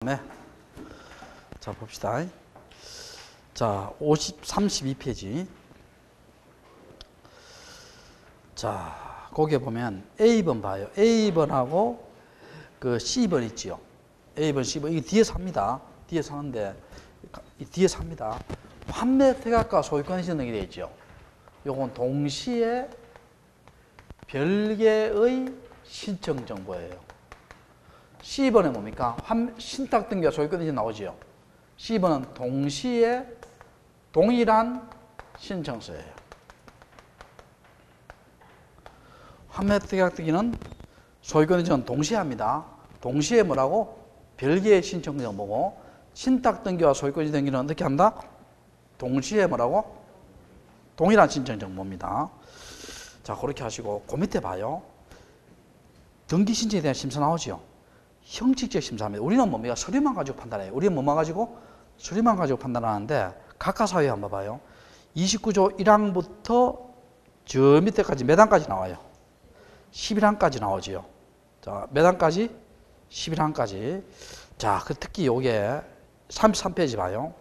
네. 자, 봅시다. 자, 32페이지. 자, 거기에 보면 A번 봐요. A번하고 그 C번 있지요. A번, C번. 이게 뒤에 삽니다. 뒤에 사는데, 뒤에 삽니다. 판매 태각과 소유권 신청이 되어 있죠. 요건 동시에 별개의 신청 정보예요. C번에 뭡니까? 신탁 등기와 소유권 등기 나오지요. C번은 동시에 동일한 신청서예요. 판매 특약 등기는 소유권 등기는 동시에 합니다. 동시에 뭐라고? 별개의 신청 정보고, 신탁 등기와 소유권 등기는 어떻게 한다? 동시에 뭐라고? 동일한 신청 정보입니다. 자, 그렇게 하시고 그 밑에 봐요. 등기 신청에 대한 심사 나오죠. 형식적 심사입니다. 우리는 뭡니까? 서류만 가지고 판단해요. 우리는 뭐만 가지고? 서류만 가지고 판단하는데, 각하사회 한번 봐요. 29조 1항부터 저 밑에까지 몇 항까지 나와요? 11항까지 나오지요. 자, 몇 항까지? 11항까지. 자, 그 특히 요게 33페이지 봐요.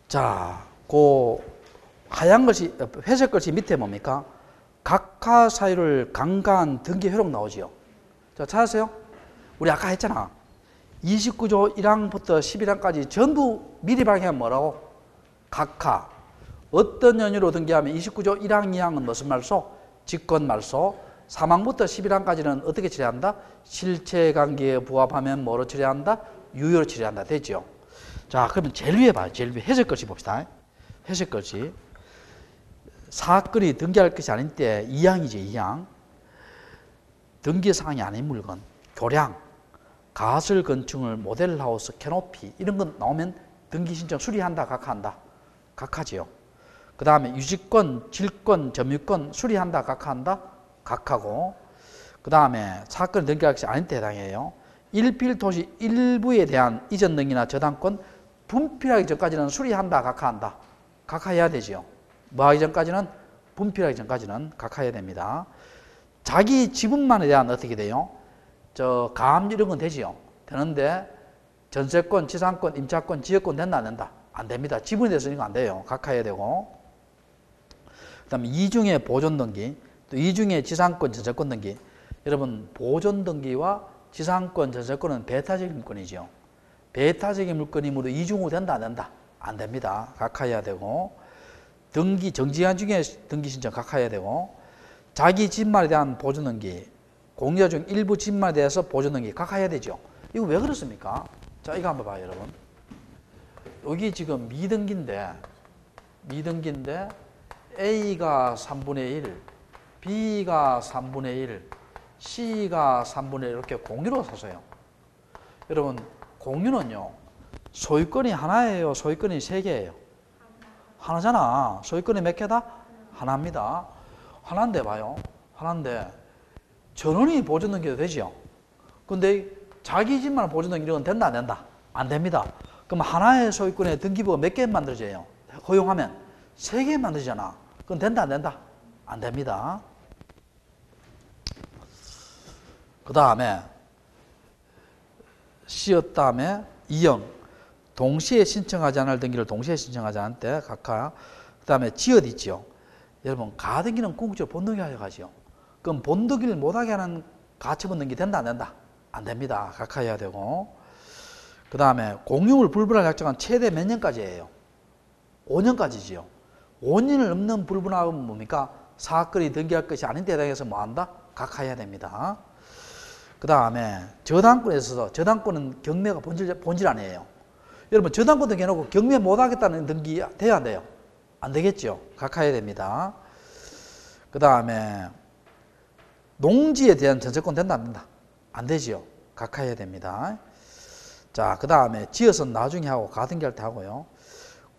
자, 그 하얀 글씨, 회색 글씨 밑에 뭡니까? 각하사유를 강간 등기 효력 나오지요. 자, 찾았어요? 우리 아까 했잖아. 29조 1항부터 11항까지 전부 미리 방해하면 뭐라고? 각하. 어떤 연유로 등기하면 29조 1항, 2항은 무슨 말소? 직권 말소. 3항부터 11항까지는 어떻게 처리한다? 실체관계에 부합하면 뭐로 처리한다? 유효로 처리한다. 됐죠? 자, 그러면 제일 위에 봐요. 제일 위에 회색 글씨 봅시다. 회색 글씨. 사건이 등기할 것이 아닌 때 2항이죠. 2항. 등기사항이 아닌 물건, 교량, 가설 건축물, 모델하우스, 캐노피 이런 건 나오면 등기신청 수리한다, 각하한다? 각하지요. 그 다음에 유지권, 질권, 점유권 수리한다, 각하한다? 각하고, 그 다음에 사건을 등기할 것이 아닌 때 해당해요. 일필도시 일부에 대한 이전 등기나 저당권 분필하기 전까지는 수리한다, 각하한다? 각하해야 되지요. 뭐 하기 전까지는? 분필하기 전까지는 각하해야 됩니다. 자기 지분만에 대한 어떻게 돼요? 감 이런 건 되지요. 되는데 전세권, 지상권, 임차권, 지역권 된다 안 된다? 안 됩니다. 지분에 대해서 이거 안 돼요. 각하해야 되고. 그다음에 이중의 보존 등기, 또 이중의 지상권, 전세권 등기. 여러분, 보존 등기와 지상권, 전세권은 배타적인 물건이죠. 배타적인 물건이므로 이중으로 된다 안 된다? 안 됩니다. 각하해야 되고. 등기 정지기간 중에 등기 신청 각하해야 되고. 자기 집만에 대한 보존 등기, 공여 중 일부 집만에 대해서 보존 등기 각하해야 되죠. 이거 왜 그렇습니까? 자, 이거 한번 봐요, 여러분. 여기 지금 미등기인데 A가 3분의 1, B가 3분의 1, C가 3분의 1 이렇게 공유로 사서요. 여러분, 공유는요, 소유권이 하나예요, 소유권이 3개예요? 하나잖아. 소유권이 몇 개다? 하나입니다. 하나인데 봐요. 하나인데 전원이 보존 등기도 되죠. 근데 자기 집만 보존 등기 이런 건 된다 안 된다? 안 됩니다. 그럼 하나의 소유권에 등기부가 몇 개 만들어져요? 허용하면 3개 만들잖아. 그건 된다 안 된다? 안 됩니다. 그 다음에 C였 다음에 2형 동시에 신청하지 않을 등기를 동시에 신청하지 않을 때 각하. 그 다음에 지읒 있죠. 여러분, 가등기는 궁극적으로 본등기하여 가죠. 그럼 본등기를 못하게 하는 가처분 등기 된다 안 된다? 안 됩니다. 각하해야 되고. 그 다음에 공유물 불분할 약정은 최대 몇 년까지예요? 5년까지지요. 5년을 넘는 불분하면 뭡니까? 사건이 등기할 것이 아닌 데 해당해서 뭐한다? 각하해야 됩니다. 그 다음에 저당권에 있어서 저당권은 경매가 본질 아니에요. 여러분, 저당권 등기해놓고 경매 못하겠다는 등기 돼야 안 돼요? 안 되겠죠. 각하해야 됩니다. 그 다음에 농지에 대한 전세권 된다 안 된다? 안 되지요. 각하해야 됩니다. 자, 그 다음에 지어서는 나중에 하고 가등기할 때 하고요.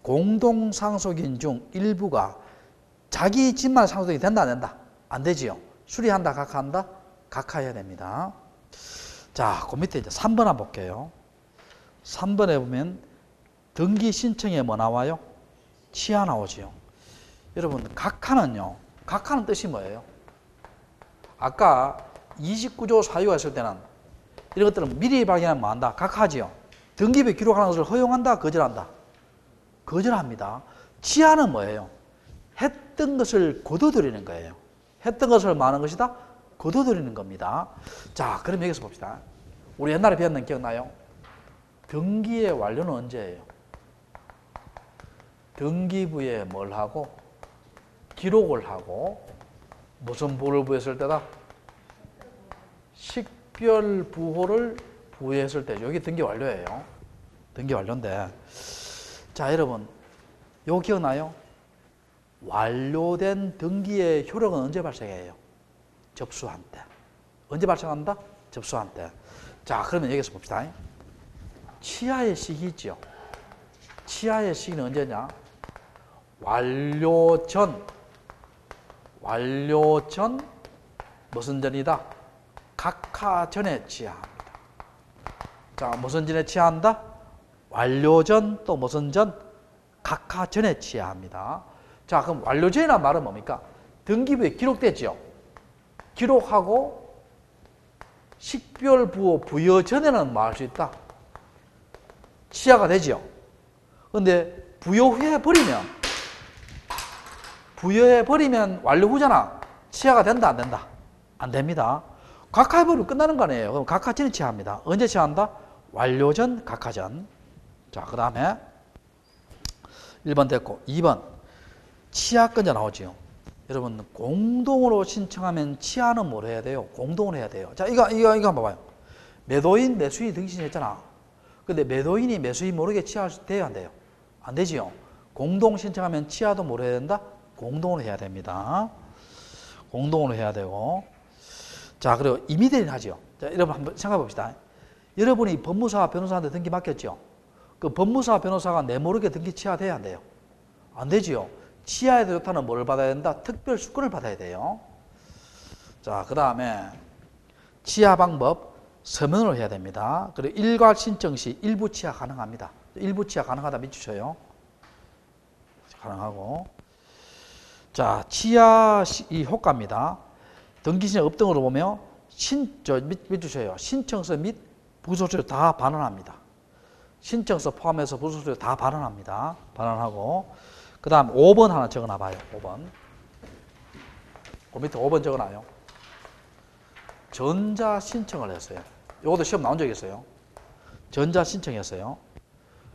공동상속인 중 일부가 자기 집만 상속이 된다 안 된다? 안 되지요. 수리한다, 각하한다? 각하해야 됩니다. 자, 그 밑에 이제 3번 한번 볼게요. 3번에 보면 등기 신청에 뭐 나와요? 치하 나오지요. 여러분, 각하는요, 각하는 뜻이 뭐예요? 아까 29조 사유가 있을 때는 이런 것들은 미리 발견하면 뭐 한다? 각하지요. 등기부에 기록하는 것을 허용한다? 거절한다? 거절합니다. 치하는 뭐예요? 했던 것을 거둬들이는 거예요. 했던 것을 뭐 하는 것이다? 거둬들이는 겁니다. 자, 그럼 여기서 봅시다. 우리 옛날에 배웠는 기억나요? 등기의 완료는 언제예요? 등기부에 뭘 하고? 기록을 하고 무슨 부호를 부여했을 때다? 식별 부호를 부여했을 때죠. 여기 등기 완료예요. 등기 완료인데, 자, 여러분, 이거 기억나요? 완료된 등기의 효력은 언제 발생해요? 접수한 때. 언제 발생한다? 접수한 때. 자, 그러면 여기서 봅시다. 치하의 시기 있죠. 치하의 시기는 언제냐? 완료 전 무슨 전이다? 각하 전에 치하합니다. 자, 무슨 전에 치하한다? 완료 전 또 무슨 전? 각하 전에 치하합니다. 자, 그럼 완료 전이란 말은 뭡니까? 등기부에 기록됐죠. 기록하고 식별 부호 부여 전에는 뭐 할 수 있다? 치하가 되죠. 그런데 부여해 버리면 완료 후잖아. 치하가 된다 안 된다? 안 됩니다. 각하해버리면 끝나는 거 아니에요. 그럼 각하 전에 치하합니다. 언제 치하한다? 완료 전, 각하 전. 자, 그 다음에 1번 됐고 2번 치하권자 나오지요. 여러분, 공동으로 신청하면 치하는 뭘 해야 돼요? 공동으로 해야 돼요. 자, 이거 한번 봐봐요. 매도인, 매수인 등기신청했잖아. 근데 매도인이 매수인 모르게 치하할 돼요, 안 돼요? 안 되지요. 공동 신청하면 치하도 뭘 해야 된다? 공동으로 해야 됩니다. 공동으로 해야 되고. 자, 그리고 임의대리인 하죠. 자, 여러분 한번 생각해 봅시다. 여러분이 법무사, 변호사한테 등기 맡겼죠. 그 법무사, 변호사가 내 모르게 등기 치하돼야 안 돼요? 안 되지요. 치하에도 좋다는 뭘 받아야 된다? 특별 수권을 받아야 돼요. 자, 그 다음에 치하 방법 서면으로 해야 됩니다. 그리고 일괄 신청 시 일부 치하 가능합니다. 일부 치하 가능하다 밑주셔요. 가능하고. 자, 치하 이 효과입니다. 등기신청 업등으로 보면 밑주셔요. 신청서 및 부소서류 다 반환합니다. 신청서 포함해서 부소서류 다 반환합니다. 반환하고. 그 다음 5번 하나 적어놔봐요. 5번. 그 밑에 5번 적어놔요. 전자신청을 했어요. 이것도 시험 나온 적이 있어요. 전자신청했어요.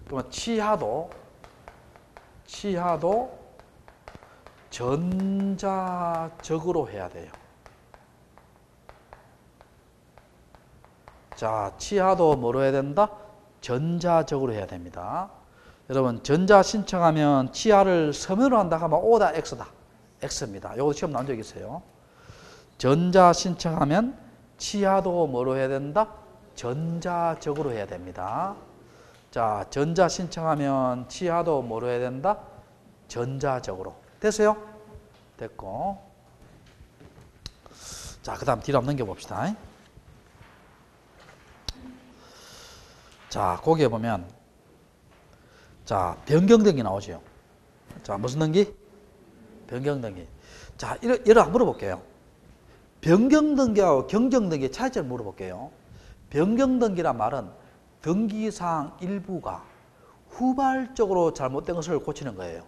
그러면 치하도 전자적으로 해야 돼요. 자, 치하도 뭐로 해야 된다? 전자적으로 해야 됩니다. 여러분, 전자 신청하면 치하를 서면으로 한다 하면 O다 X다? X입니다. 이거 시험 나온 적 있어요. 전자 신청하면 치하도 뭐로 해야 된다? 전자적으로 해야 됩니다. 자, 전자 신청하면 치하도 뭐로 해야 된다? 전자적으로. 됐어요? 됐고. 자, 그 다음 뒤로 한번 넘겨봅시다. 자, 거기에 보면 자, 변경등기 나오죠. 자, 무슨 등기? 변경등기. 자, 이거 한번 물어볼게요. 변경등기하고 경정등기의 차이점을 물어볼게요. 변경등기란 말은 등기사항 일부가 후발적으로 잘못된 것을 고치는 거예요.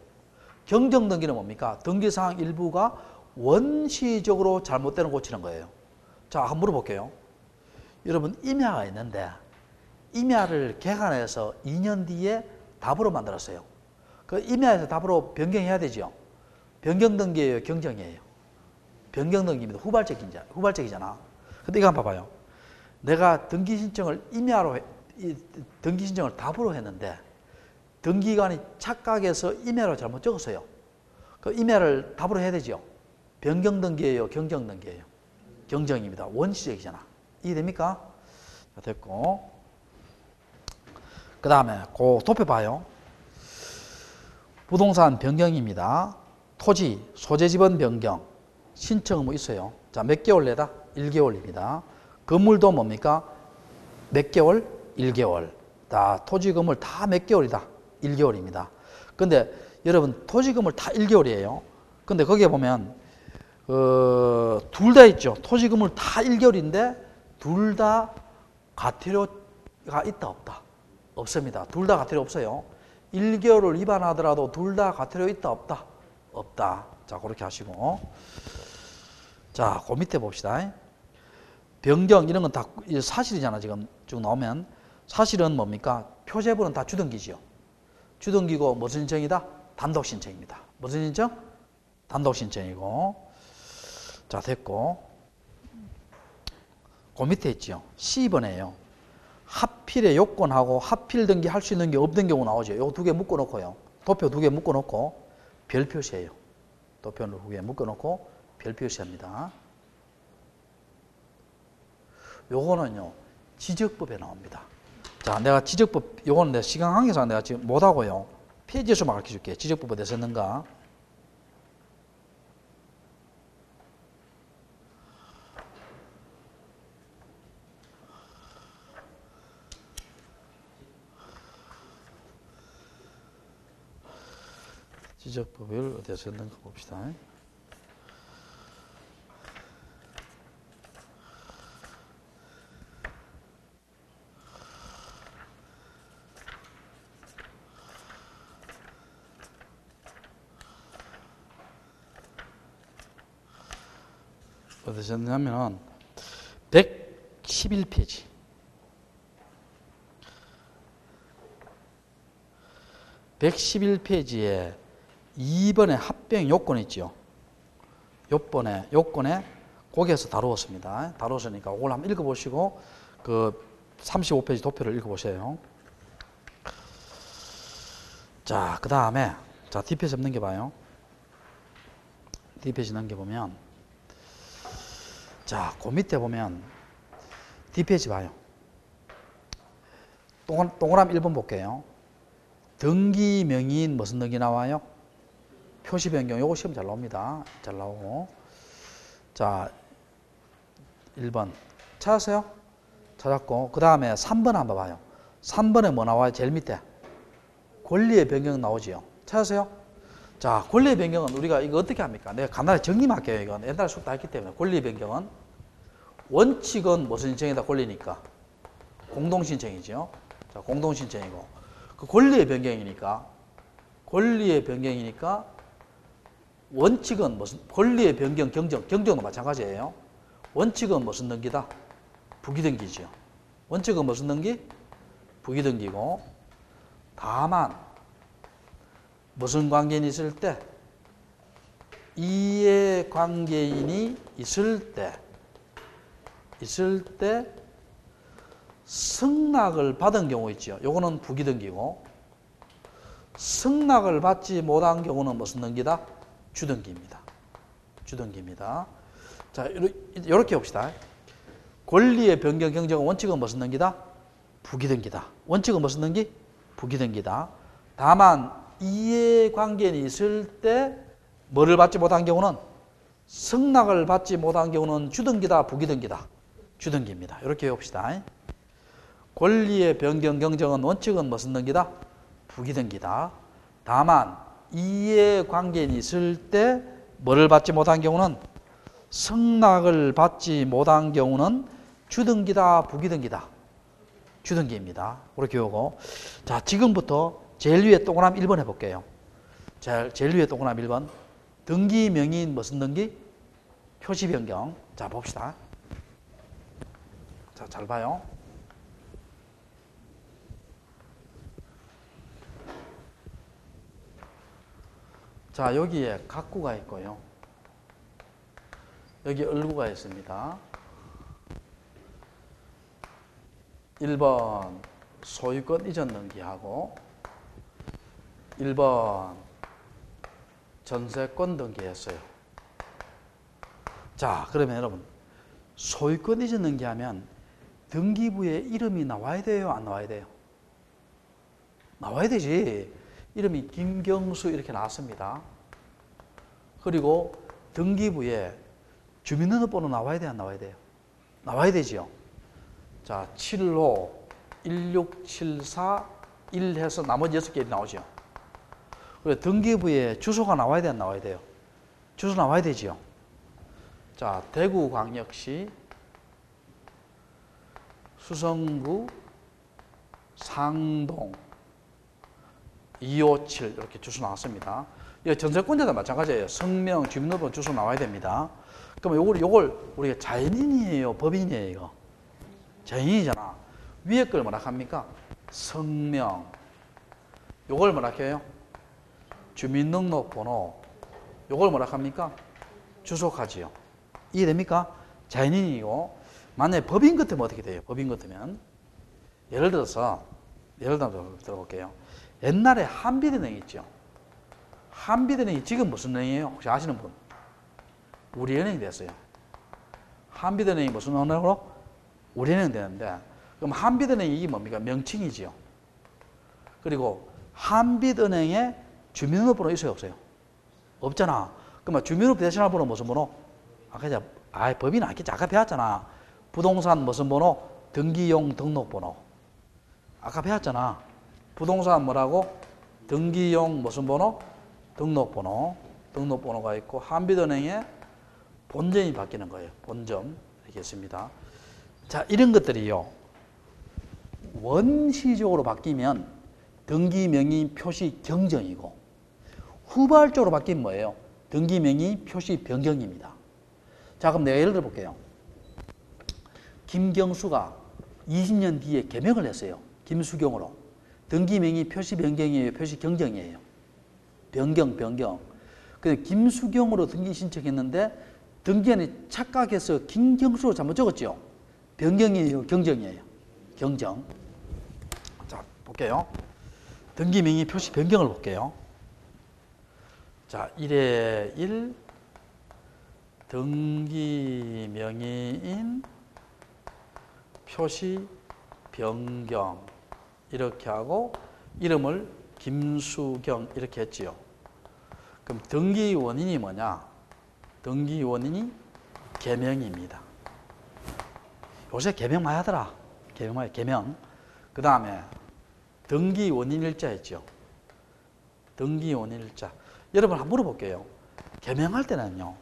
경정등기는 뭡니까? 등기사항 일부가 원시적으로 잘못된 걸 고치는 거예요. 자, 한번 물어볼게요. 여러분, 임야가 있는데 임야를 개간해서 2년 뒤에 답으로 만들었어요. 그 임야에서 답으로 변경해야 되죠. 변경등기예요, 경정이에요? 변경등기입니다. 후발적이잖아. 근데 이거 한번 봐봐요. 내가 등기신청을 등기신청을 답으로 했는데 등기관이 착각해서 임야로 잘못 적었어요. 그 임야를 답으로 해야 되죠. 변경등기예요, 경정등기예요? 경정입니다. 원시적이잖아. 이해됩니까? 자, 됐고. 그 다음에 그 도표봐요. 부동산 변경입니다. 토지, 소재 지번 변경, 신청 의무 있어요. 자, 몇 개월 내다? 1개월입니다. 건물도 뭡니까? 몇 개월? 1개월. 다 토지 건물 다 몇 개월이다? 1개월입니다. 근데 여러분, 토지 건물 다 1개월이에요. 근데 거기에 보면 둘 다 있죠. 토지 건물 다 1개월인데 둘 다 과태료가 있다 없다? 없습니다. 둘 다 과태료 없어요. 1개월을 위반하더라도 둘 다 과태료 있다 없다? 없다. 자, 그렇게 하시고. 자, 그 밑에 봅시다. 변경 이런 건 다 사실이잖아. 지금 쭉 나오면 사실은 뭡니까? 표제부는 다 주등기지요. 주등기고 무슨 신청이다? 단독 신청입니다. 무슨 신청? 단독 신청이고. 자, 됐고. 그 밑에 있죠. C번에요. 하필의 요건하고 하필 등기 할 수 있는 게 없던 경우 나오죠. 요거 두 개 묶어 놓고요. 도표 두 개 묶어 놓고 별 표시해요. 도표를 두 개 묶어 놓고 별 표시합니다. 요거는요, 지적법에 나옵니다. 자, 내가 지적법, 요거는 내 시간 관계상 내가 지금 못하고요. 페이지 수만 가르쳐 줄게. 지적법에 대해서 했는가? 지적법을 어디서 했는가 봅시다. 어디서 했냐면 111페이지. 111페이지에 2번의 합병 요건 있죠. 요건에 거기에서 다루었습니다. 다루었으니까 그걸 한번 읽어보시고 그 35페이지 도표를 읽어보세요. 자, 그 다음에 자, 뒷페이지 넘겨봐요. 뒷페이지 넘겨보면 자, 그 밑에 보면 뒷페이지 봐요. 동그라미 1번 볼게요. 등기 명의인 무슨 등기 나와요? 표시 변경. 요거 시험 잘 나옵니다. 잘 나오고. 자, 1번 찾았어요? 찾았고, 그 다음에 3번 한번 봐요. 3번에 뭐 나와요? 제일 밑에 권리의 변경 나오지요. 찾았어요? 자, 권리의 변경은 우리가 이거 어떻게 합니까? 내가 간단히 정리만 할게요. 이건 옛날에 수업 다 했기 때문에. 권리의 변경은 원칙은 무슨 신청이다? 권리니까 공동신청이죠. 자, 공동신청이고, 그 권리의 변경이니까 원칙은 무슨, 권리의 변경, 경정도 마찬가지예요. 원칙은 무슨 등기다? 부기등기죠. 원칙은 무슨 등기? 부기등기고, 다만 무슨 관계인이 있을 때? 이해관계인이 있을 때 승낙을 받은 경우 있죠. 요거는 부기등기고, 승낙을 받지 못한 경우는 무슨 등기다? 주등기입니다. 주등기입니다. 자, 이렇게 봅시다. 권리의 변경 경정 원칙은 무슨 등기다? 부기등기다. 원칙은 무슨 등기? 부기등기다. 다만 이해관계인이 있을 때 뭐를 받지 못한 경우는, 승낙을 받지 못한 경우는 주등기다, 부기등기다? 주등기입니다. 이렇게 해봅시다. 권리의 변경 경정은 원칙은 무슨 등기다? 부기등기다. 다만 이해관계인이 있을 때 뭐를 받지 못한 경우는, 승낙을 받지 못한 경우는 주등기다, 부기등기다? 주등기입니다. 그렇게 오고. 자, 지금부터 제일 위에 동그라미 1번 해볼게요. 제일 위에 동그라미 1번. 등기 명의인 무슨 등기? 표시 변경. 자, 봅시다. 자, 잘 봐요. 자, 여기에 각구가 있고요. 여기 얼구가 있습니다. 1번 소유권 이전 등기하고 1번 전세권 등기했어요. 자, 그러면 여러분, 소유권 이전 등기하면 등기부에 이름이 나와야 돼요? 안 나와야 돼요? 나와야 되지. 이름이 김경수 이렇게 나왔습니다. 그리고 등기부에 주민등록번호 나와야 돼요? 안 나와야 돼요? 나와야 되지요. 자, 7호, 1674, 1 해서 나머지 6개 나오죠. 그리고 등기부에 주소가 나와야 돼요? 안 나와야 돼요? 주소 나와야 되지요. 자, 대구광역시 수성구 상동 257 이렇게 주소 나왔습니다. 이 전세권자도 마찬가지예요. 성명, 주민등록번, 주소 나와야 됩니다. 그러면 요걸 우리가 자연인이에요, 법인이에요, 이거? 자연인이잖아. 위에 걸 뭐라 합니까? 성명. 요걸 뭐라 해요? 주민등록번호. 요걸 뭐라 합니까? 주소까지요. 이해됩니까? 자연인이고, 만약에 법인 같으면 어떻게 돼요? 법인 같으면 예를 들어서 들어볼게요. 옛날에 한빛은행 있죠. 한빛은행이 지금 무슨 은행이에요? 혹시 아시는 분? 우리은행이 됐어요. 한빛은행이 무슨 은행으로? 우리은행 되는데, 그럼 한빛은행이 이게 뭡니까? 명칭이지요. 그리고 한빛은행에 주민등록번호 있어요, 없어요? 없잖아. 그러면 주민등록 대신할 번호 무슨 번호? 아까 이제 법인 아끼지. 아까 배웠잖아. 부동산 무슨 번호? 등기용 등록번호. 아까 배웠잖아. 부동산 뭐라고? 등기용 무슨 번호? 등록번호. 등록번호가 있고, 한빛은행에 본점이 바뀌는 거예요. 본점. 이렇게 있습니다. 자, 이런 것들이요. 원시적으로 바뀌면 등기명의 표시 경정이고, 후발적으로 바뀌면 뭐예요? 등기명의 표시 변경입니다. 자, 그럼 내가 예를 들어 볼게요. 김경수가 20년 뒤에 개명을 했어요. 김수경으로. 등기명의 표시 변경이에요, 표시 경정이에요? 변경. 근데 김수경으로 등기 신청했는데 등기안에 착각해서 김경수로 잘못 적었죠? 변경이에요, 경정이에요? 경정. 자, 볼게요. 등기명의 표시 변경을 볼게요. 자, 1에 1 등기명의인 표시 변경 이렇게 하고 이름을 김수경 이렇게 했지요. 그럼 등기 원인이 뭐냐? 등기 원인이 개명입니다. 요새 개명 많이 하더라. 개명. 그 다음에 등기 원인일자 있죠. 등기 원인일자. 여러분 한번 물어볼게요. 개명할 때는요.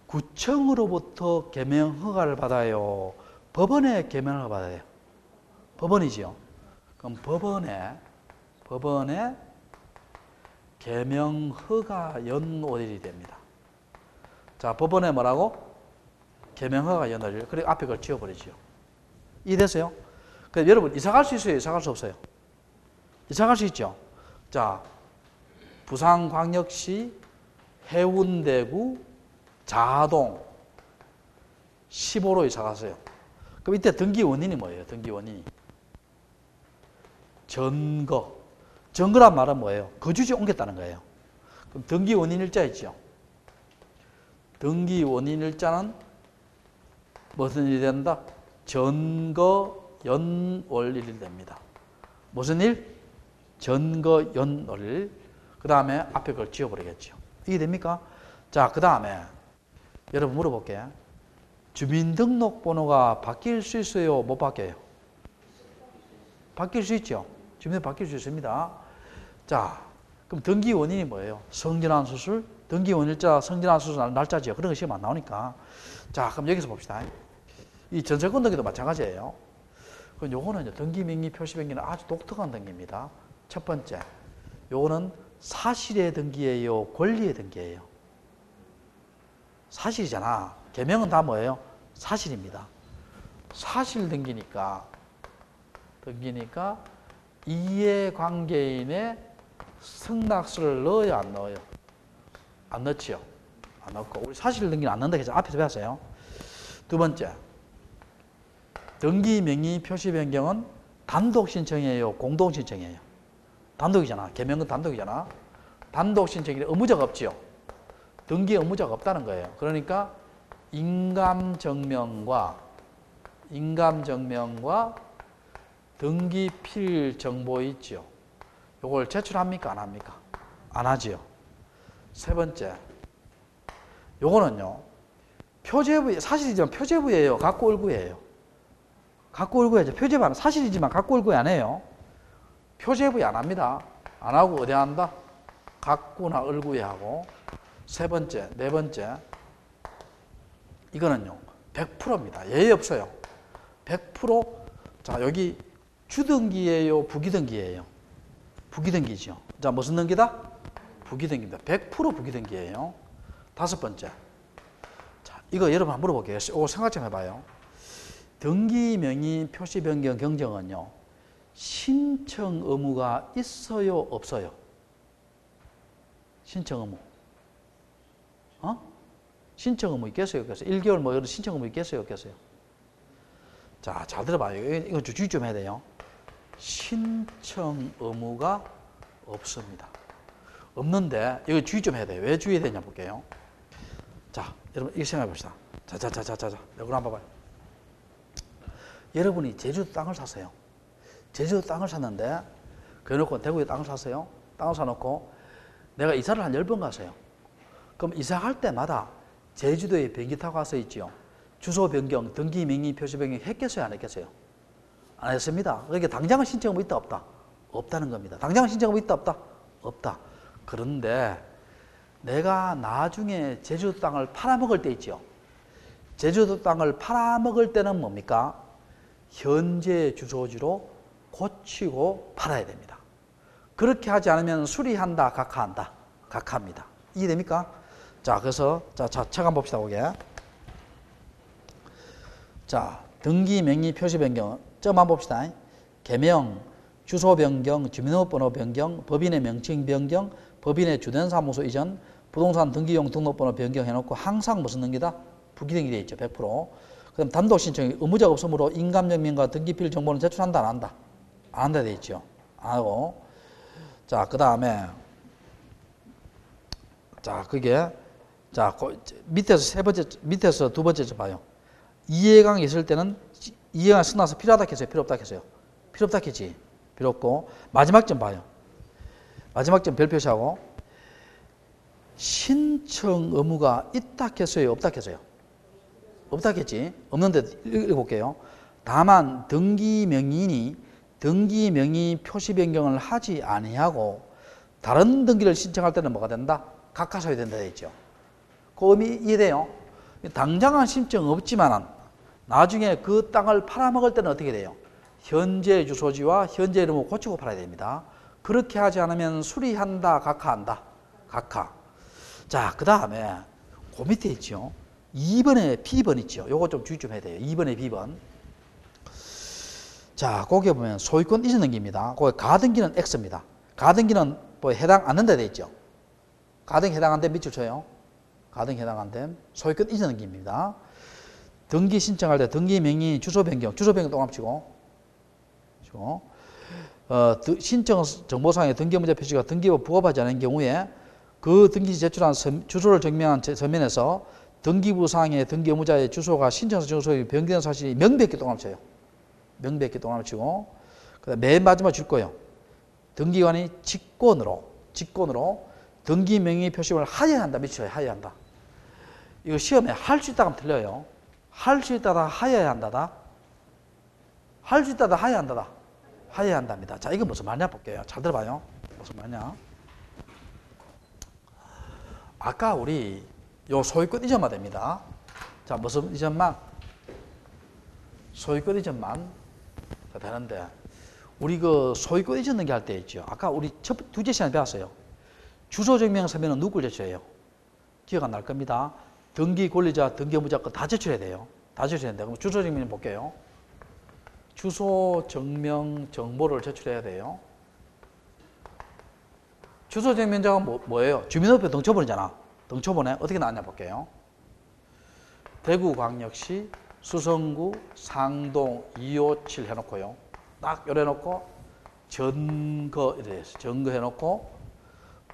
구청으로부터 개명 허가를 받아요? 법원에 개명 허가 받아요? 법원이지요. 그럼 법원에 개명 허가 연월일이 됩니다. 자, 법원에 뭐라고? 개명 허가 연월일. 그리고 앞에 걸 지워버리죠. 이해됐어요? 그럼 여러분 이사 갈 수 있어요? 이사 갈 수 없어요? 이사 갈 수 있죠? 자, 부산광역시 해운대구 자동 15로 이사 갔어요. 그럼 이때 등기 원인이 뭐예요? 등기 원인이 전거. 전거란 말은 뭐예요? 거주지 옮겼다는 거예요. 그럼 등기 원인일자 있죠? 등기 원인일자는 무슨 일이 된다? 전거 연월일이 됩니다. 무슨 일? 전거 연월일. 그 다음에 앞에 걸 지워버리겠죠. 이게 됩니까? 자, 그 다음에 여러분 물어볼게요. 주민등록번호가 바뀔 수 있어요? 못 바뀌어요? 바뀔 수 있죠? 주민등록 바뀔 수 있습니다. 자, 그럼 등기 원인이 뭐예요? 성전환 수술, 등기 원일자, 성전환 수술 날짜지요. 그런 거 시험 안 나오니까. 자, 그럼 여기서 봅시다. 이 전세권 등기도 마찬가지예요. 그럼 요거는 등기 명의 표시 변경은 아주 독특한 등기입니다. 첫 번째, 요거는 사실의 등기예요? 권리의 등기예요? 사실이잖아. 개명은 다 뭐예요? 사실입니다. 사실 등기니까 이해관계인의 승낙서를 넣어야 안 넣어요? 안 넣지요. 안 넣고 우리 사실 등기는 안 넣는다 해서 앞에서 배웠어요. 두 번째, 등기 명의 표시 변경은 단독 신청이에요? 공동 신청이에요? 단독이잖아. 개명은 단독이잖아. 단독 신청이 의무자가 없지요. 등기 의무자가 없다는 거예요. 그러니까 인감증명과 등기필 정보 있죠. 이걸 제출합니까? 안 합니까? 안 하지요. 세 번째, 요거는요, 표제부, 사실이지만 표제부예요? 갖고 올구예요? 갖고 올구예요. 표제부는 사실이지만 갖고 올구에 안 해요. 표제부에 안 합니다. 안 하고 어디 한다? 갖고나 얼구에 하고. 세 번째, 네 번째, 이거는요, 100%입니다. 예외 없어요. 100% 자, 여기 주등기예요, 부기등기예요? 부기등기죠. 자, 무슨 등기다? 부기등기입니다. 100% 부기등기예요. 다섯 번째. 자, 이거 여러분 한번 물어볼게요. 이거 생각 좀 해봐요. 등기 명의 표시 변경 경정은요, 신청 의무가 있어요, 없어요? 신청 의무. 신청 의무 있겠어요, 없겠어요? 1개월 뭐 이런 신청 의무 있겠어요, 없겠어요? 자, 잘 들어봐요. 이거 주의 좀 해야 돼요. 신청 의무가 없습니다. 없는데 이거 주의 좀 해야 돼요. 왜 주의해야 되냐 볼게요. 자, 여러분 이거 생각해 봅시다. 자, 이거 한번 봐봐요. 여러분이 제주도 땅을 샀어요. 제주도 땅을 샀는데 그래놓고 대구에 땅을 샀어요. 땅을 사놓고 내가 이사를 한 10번 갔어요. 그럼 이사할 때마다 제주도에 비행기 타고 가서 있지요. 주소 변경, 등기 명의 표시 변경 했겠어요, 안 했겠어요? 안 했습니다. 그러니까 당장은 신청 의무 있다, 없다? 없다는 겁니다. 당장은 신청 의무 있다, 없다? 없다. 그런데 내가 나중에 제주도 땅을 팔아먹을 때 있죠. 제주도 땅을 팔아먹을 때는 뭡니까? 현재 주소지로 고치고 팔아야 됩니다. 그렇게 하지 않으면 수리한다, 각하한다? 각하합니다. 이해됩니까? 자, 그래서 책 한번 봅시다, 보게. 자, 등기 명의 표시 변경 점 한번 봅시다. 개명, 주소 변경, 주민등록번호 변경, 법인의 명칭 변경, 법인의 주된 사무소 이전, 부동산 등기용 등록번호 변경해놓고 항상 무슨 등기다? 부기등기 되어 있죠. 100%. 그다음 단독 신청이 의무자가 없으므로 인감증명과 등기필 정보는 제출한다, 안 한다? 안 한다 되어 있죠. 안 하고. 자, 그 다음에 자, 그게 자, 밑에서 두 번째 좀 봐요. 이해강이 있을 때는 이해강이 끝나서 필요하다 했어요, 필요 없다 했어요? 필요 없다 했지. 필요 없고. 마지막 점 봐요. 마지막 점 별 표시하고. 신청 의무가 있다 했어요, 없다 했어요? 없다 했지. 없는데 읽어볼게요. 다만 등기 명의인이 등기 명의 표시 변경을 하지 아니하고 다른 등기를 신청할 때는 뭐가 된다? 각하소야 된다 했죠. 그 의미 이해돼요? 당장은 신청 없지만 나중에 그 땅을 팔아먹을 때는 어떻게 돼요? 현재 주소지와 현재 이름을 고치고 팔아야 됩니다. 그렇게 하지 않으면 수리한다, 각하한다? 각하. 자, 그 다음에 그 밑에 있죠. 2번에 B번 있죠. 요거 좀 주의 좀 해야 돼요. 2번에 B번. 자, 거기에 보면 소유권 이전 등기입니다. 거기 가등기는 X입니다. 가등기는 뭐 해당 안 된다 돼 있죠. 가등기 해당 안 된 밑줄 쳐요. 가등기 해당 안 된 소유권 이전 등기입니다. 등기 신청할 때 등기 명의 주소 변경 동합치고 신청 정보상의 등기 문제 표시가 등기부 부합하지 않은 경우에 그 등기시 제출한 주소를 증명한 서면에서 등기부상의 등기 의무자의 주소가 신청서 주소에 변경된 사실이 명백히 동합쳐요. 명백히 동합치고 그다음 맨 마지막 줄 거예요. 등기관이 직권으로 등기 명의 표시를 하여야 한다. 미쳐요. 하여야 한다. 이거 시험에 할 수 있다고 하면 틀려요. 할 수 있다다 하여야 한다다. 할 수 있다다 하여야 한다다. 하여야 한답니다. 자, 이건 무슨 말이냐 볼게요. 잘 들어봐요. 무슨 말이냐. 아까 우리 요 소유권 이전만 됩니다. 자, 무슨 이전만? 소유권 이전만 되는데 우리 그 소유권 이전 등기 할 때 있죠. 아까 우리 두째 시간에 배웠어요. 주소 증명 서면은 누구 제출해요? 기억 안 날 겁니다. 등기 권리자, 등기 의무자 거 다 제출해야 돼요. 다 제출해야 돼요. 그럼 주소 증명 볼게요. 주소 증명 정보를 제출해야 돼요. 주소 증명자가 뭐예요? 주민등록표 등초본이잖아. 등초본에 어떻게 나왔냐 볼게요. 대구광역시 수성구 상동 257 해놓고요. 딱 요래놓고 전거 이래 전거 해놓고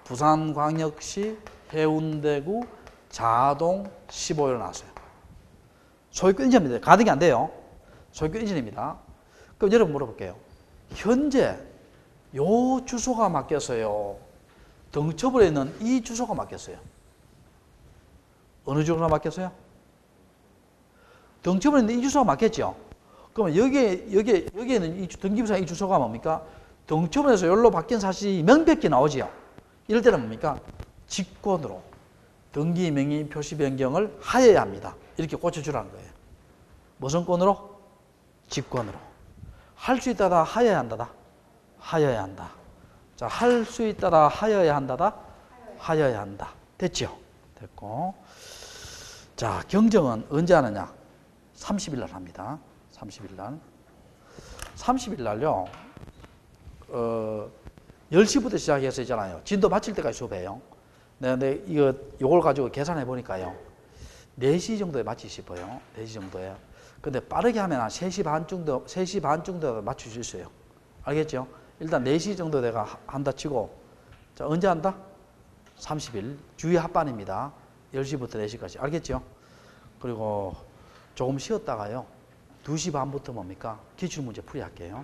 부산광역시 해운대구 자동 15로 나왔어요. 소유권 인증입니다. 가등이 안 돼요. 소유권 인증입니다. 그럼 여러분 물어볼게요. 현재 요 주소가 맡겼어요. 등초본에 있는 이 주소가 맡겼어요. 어느 주소가 맡겼어요? 등초본에 있는 이 주소가 맡겼죠. 그러면 여기에는 이 등기부상 이 주소가 뭡니까? 등초본에서 여기로 바뀐 사실이 명백히 나오지요. 이럴 때는 뭡니까? 직권으로 등기 명의 표시 변경을 하여야 합니다. 이렇게 고쳐주라는 거예요. 무슨 권으로? 직권으로. 할 수 있다다 하여야 한다다. 하여야 한다. 자, 할 수 있다다 하여야 한다다. 하여야 한다. 됐죠? 됐고. 자, 경정은 언제 하느냐? 30일 날 합니다. 30일 날. 30일 날요. 10시부터 시작해서 있잖아요. 진도 마칠 때까지 수업해요. 근데 이걸 가지고 계산해 보니까요. 4시 정도에 마치고 싶어요. 4시 정도에. 근데 빠르게 하면 한 3시 반 정도 맞출 수 있어요. 알겠죠? 일단 4시 정도 내가 한다 치고. 자, 언제 한다? 30일. 주의 합반입니다. 10시부터 4시까지. 알겠죠? 그리고 조금 쉬었다가요. 2시 반부터 뭡니까? 기출문제 풀이 할게요.